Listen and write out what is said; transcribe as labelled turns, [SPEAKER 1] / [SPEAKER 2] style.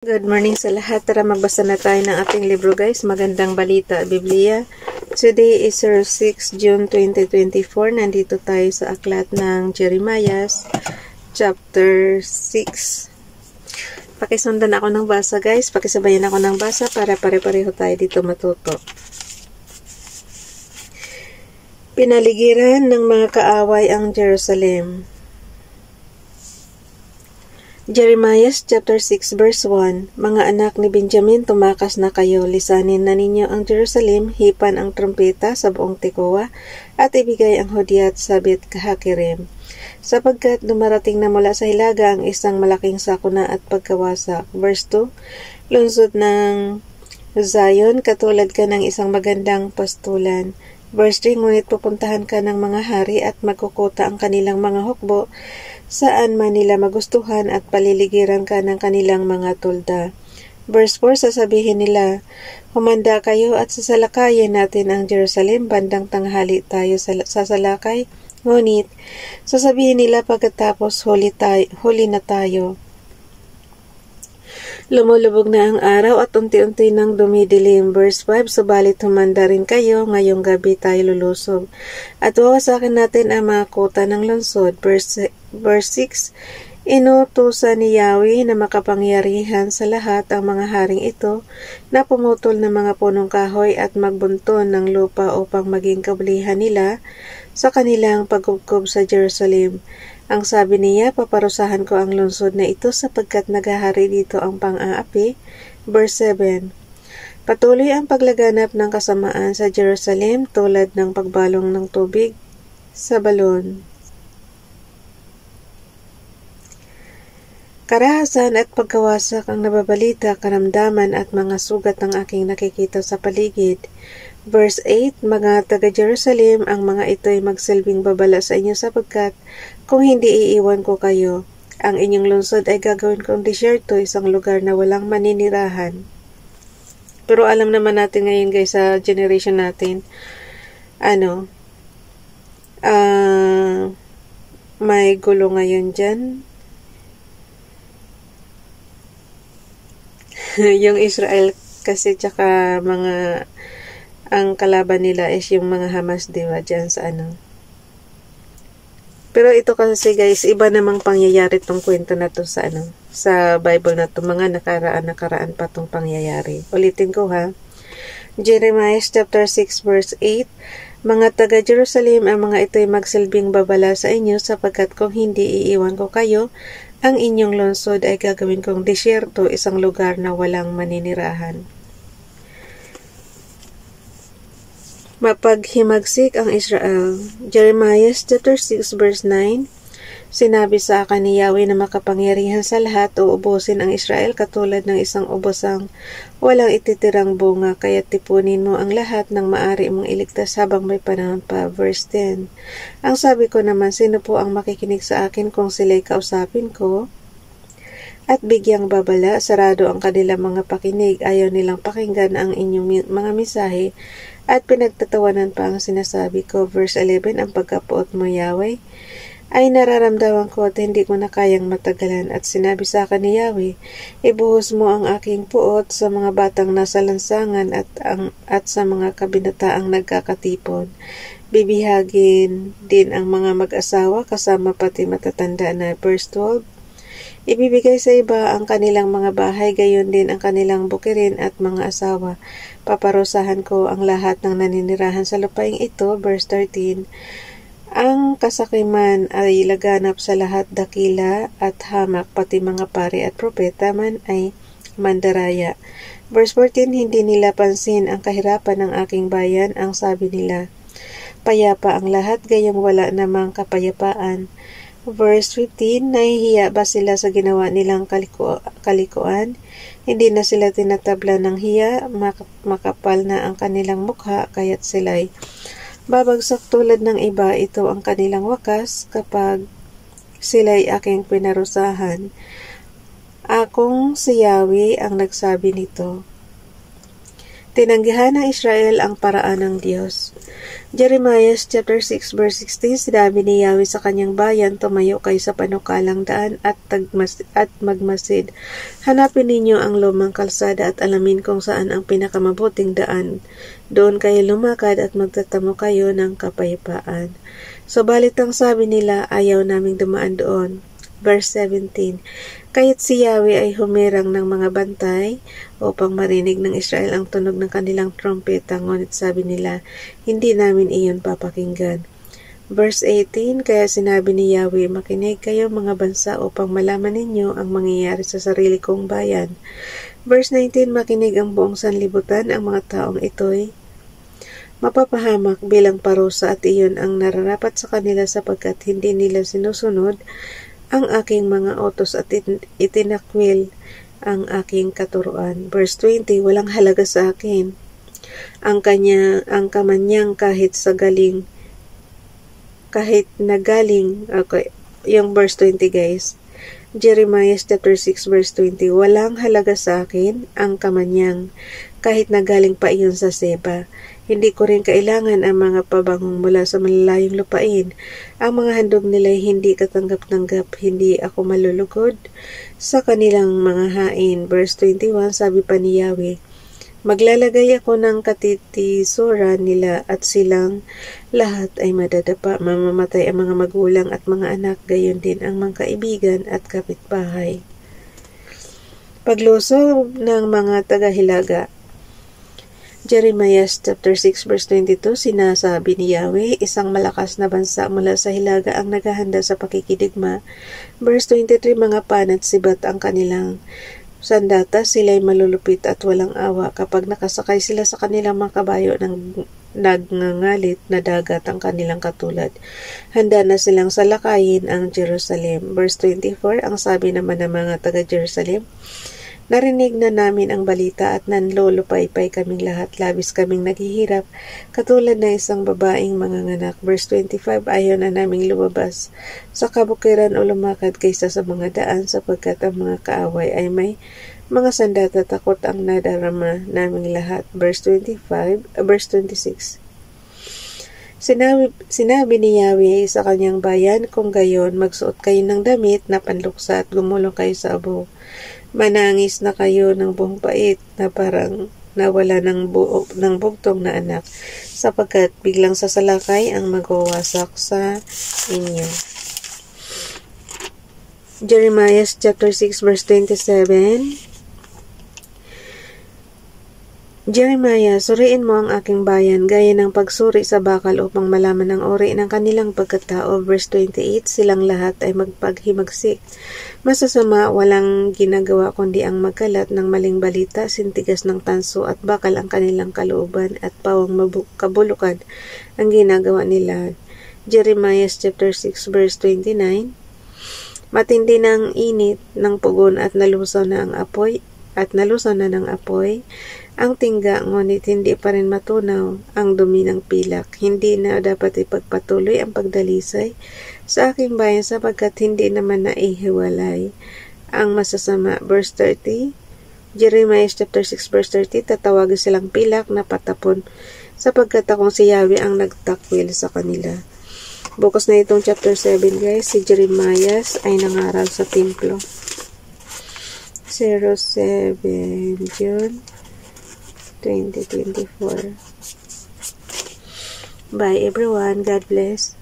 [SPEAKER 1] Good morning sa lahat. Tara magbasa na tayo ng ating libro guys. Magandang balita, Biblia. Today is 6 June 2024. Nandito tayo sa aklat ng Jeremiah chapter 6. Pakisundan ako ng basa guys. Pakisabayan ako ng basa para pare-pareho tayo dito matuto. Pinaligiran ng mga kaaway ang Jerusalem. Jeremiah chapter 6 verse 1. Mga anak ni Benjamin, tumakas na kayo, lisanin na ninyo ang Jerusalem, hipan ang trumpeta sa buong Tekoa, at ibigay ang hudyat sa Bet-Hakerem. Sapagkat dumarating na mula sa hilaga ang isang malaking sakuna at pagkawasak. Verse 2. Lungsod ng Zion, katulad ka ng isang magandang pastulan. Verse 3. Ngunit pupuntahan ka ng mga hari at magkukuta ang kanilang mga hukbo, saan man nila magustuhan at paliligiran ka ng kanilang mga tulda. Verse 4, sasabihin nila, humanda kayo at sasalakayin natin ang Jerusalem, bandang tanghali tayo sasalakay. Ngunit, sasabihin nila pagkatapos huli na tayo. Lumulubog na ang araw at unti-unti nang dumidilim. Verse 5, subalit humanda rin kayo, ngayong gabi tayo lulusog. At wawasakin natin ang mga kuta ng lungsod. Verse 6, inutusan ni Yahweh na makapangyarihan sa lahat ang mga haring ito na pumutol ng mga punong kahoy at magbunton ng lupa upang maging kabulihan nila sa kanilang pagkubkob sa Jerusalem. Ang sabi niya, paparusahan ko ang lungsod na ito sapagkat naghahari dito ang pang-aapi. Verse 7. Patuloy ang paglaganap ng kasamaan sa Jerusalem tulad ng pagbalong ng tubig sa balon. Karahasan at pagkawasak ang nababalita, karamdaman at mga sugat ang aking nakikita sa paligid. Verse 8, mga taga-Jerusalem, ang mga ito'y magsilbing babala sa inyo sapagkat kung hindi iiwan ko kayo, ang inyong lungsod ay gagawin kong disyerto, isang lugar na walang maninirahan. Pero alam naman natin ngayon guys sa generation natin, may gulo ngayon dyan. Yung Israel kasi tsaka ang kalaban nila is yung mga Hamas, diba, dyan sa Pero ito kasi guys, iba namang pangyayari tong kwento na to sa Bible na to, mga nakaraan pa tong pangyayari. Ulitin ko ha. Jeremiah chapter 6 verse 8, mga taga Jerusalem, ang mga ito'y magsilbing babala sa inyo sapagkat kung hindi iiwan ko kayo, ang inyong lungsod ay gagawin kong disyerto, isang lugar na walang maninirahan. Mapaghimagsik ang Israel. Jeremiah chapter 6 verse 9, sinabi sa akin ni Yahweh na makapangyarihan sa lahat, uubusin ang Israel katulad ng isang ubosang walang ititirang bunga, kaya tipunin mo ang lahat ng maaari mong iligtas habang may panahon pa. Verse 10. Ang sabi ko naman, sino po ang makikinig sa akin kung sila'y kausapin ko? At bigyang babala, sarado ang kanilang mga pakinig, ayaw nilang pakinggan ang inyong mga mensahe, at pinagtatawanan pa ang sinasabi ko. Verse 11, ang pagkapuot mo, Yahweh, ay nararamdaman ko at hindi ko na kayang matagalan. At sinabi sa akin ni Yahweh, ibuhos mo ang aking puot sa mga batang nasa lansangan at sa mga kabinataang nagkakatipon. Bibihagin din ang mga mag-asawa kasama pati matatanda na. Verse 12, ibibigay sa iba ang kanilang mga bahay, gayon din ang kanilang bukirin at mga asawa. Paparusahan ko ang lahat ng naninirahan sa lupaing ito. Verse 13, ang kasakiman ay laganap sa lahat, dakila at hamak, pati mga pari at propeta man ay mandaraya. Verse 14, hindi nila pansin ang kahirapan ng aking bayan, ang sabi nila, payapa ang lahat, gayong wala namang kapayapaan. Verse 15, nahihiya ba sila sa ginawa nilang kalikuan? Hindi na sila tinatabla ng hiya, makapal na ang kanilang mukha, kaya't sila'y babagsak tulad ng iba. Ito ang kanilang wakas kapag sila'y aking pinarusahan. Akong si Yahweh ang nagsabi nito. Tinanggihan ng Israel ang paraan ng Diyos. Jeremiah chapter 6 verse 16, sinabi ni Yahweh sa kanyang bayan, tumayo kayo sa panukalang daan at magmasid. Hanapin ninyo ang lumang kalsada at alamin kung saan ang pinakamabuting daan. Doon kayo lumakad at magtatamo kayo ng kapayapaan. Subalit ang sabi nila, ayaw naming dumaan doon. Verse 17, Kaya't si Yahweh ay humirang ng mga bantay upang marinig ng Israel ang tunog ng kanilang trompeta, ngunit sabi nila, hindi namin iyon papakinggan. Verse 18, Kaya sinabi ni Yahweh, makinig kayo mga bansa upang malaman ninyo ang mangyayari sa sarili kong bayan. Verse 19, Makinig ang buong sanlibutan, ang mga taong ito'y mapapahamak bilang parusa at iyon ang nararapat sa kanila sapagkat hindi nila sinusunod ang aking mga utos at itinakwil ang aking katuruan. Verse 20, walang halaga sa akin ang kamanyang kahit nagaling. Okay, yung verse 20 guys. Jeremiah chapter 6 verse 20, walang halaga sa akin ang kamanyang kahit nagaling pa iyon sa Seba. Hindi ko rin kailangan ang mga pabangong mula sa malalayong lupain. Ang mga handog nila'y hindi katanggap-tanggap, hindi ako malulugod sa kanilang mga hain. Verse 21, sabi pa ni Yahweh, maglalagay ako ng katitisura nila at silang lahat ay madadapa. Mamamatay ang mga magulang at mga anak, gayon din ang mga kaibigan at kapitbahay. Paglusob ng mga tagahilaga. Jeremiah chapter 6 verse 22, sinasabi ni Yahweh, isang malakas na bansa mula sa hilaga ang naghahanda sa pakikidigma. Verse 23, mga panat sibat ang kanilang sandata, sila'y malulupit at walang awa. Kapag nakasakay sila sa kanilang mga kabayo ng nagngangalit na dagat ang kanilang katulad. Handa na silang salakayin ang Jerusalem. Verse 24, ang sabi naman ng mga taga-Jerusalem, narinig na namin ang balita at nanlolupaypay kaming lahat, labis kaming naghihirap, katulad na isang babaeng manganganak. Verse 25, ayaw na naming lumabas sa kabukiran o lumakad kaysa sa mga daan, sapagkat ang mga kaaway ay may mga sandata, takot ang nadarama naming lahat. Verse 26, Sinabi ni Yahweh sa kanyang bayan, kung gayon, magsuot kayo ng damit na panluksa at gumulong kayo sa abo. Manangis na kayo ng buong pait na parang nawala ng bugtong na anak, sapagkat biglang sasalakay ang magwawasak sa inyo. Jeremiah chapter 6 verse 27, Jeremiah, suriin mo ang aking bayan, gaya ng pagsuri sa bakal upang malaman ang uri ng kanilang pagkatao. Verse 28, silang lahat ay magpaghimagsik. Masasama, walang ginagawa kundi ang magkalat ng maling balita, sintigas ng tanso at bakal ang kanilang kalooban at pawang kabulukan ang ginagawa nila. Jeremiah chapter 6 verse 29, matindi ng init ng pugon at nalusaw na ng apoy ang tingga, ngunit hindi pa rin matunaw ang dumi ng pilak. Hindi na dapat ipagpatuloy ang pagdalisay sa aking bayan sapagkat hindi naman naihiwalay ang masasama. Verse 30, Jeremiah chapter 6 verse 30, tatawagin silang pilak na patapon sapagkat akong si Yahweh ang nagtakwil sa kanila. Bukas na itong chapter 7 guys, si Jeremiah ay nangaral sa templo. 07 June 2024. Bye everyone. God bless.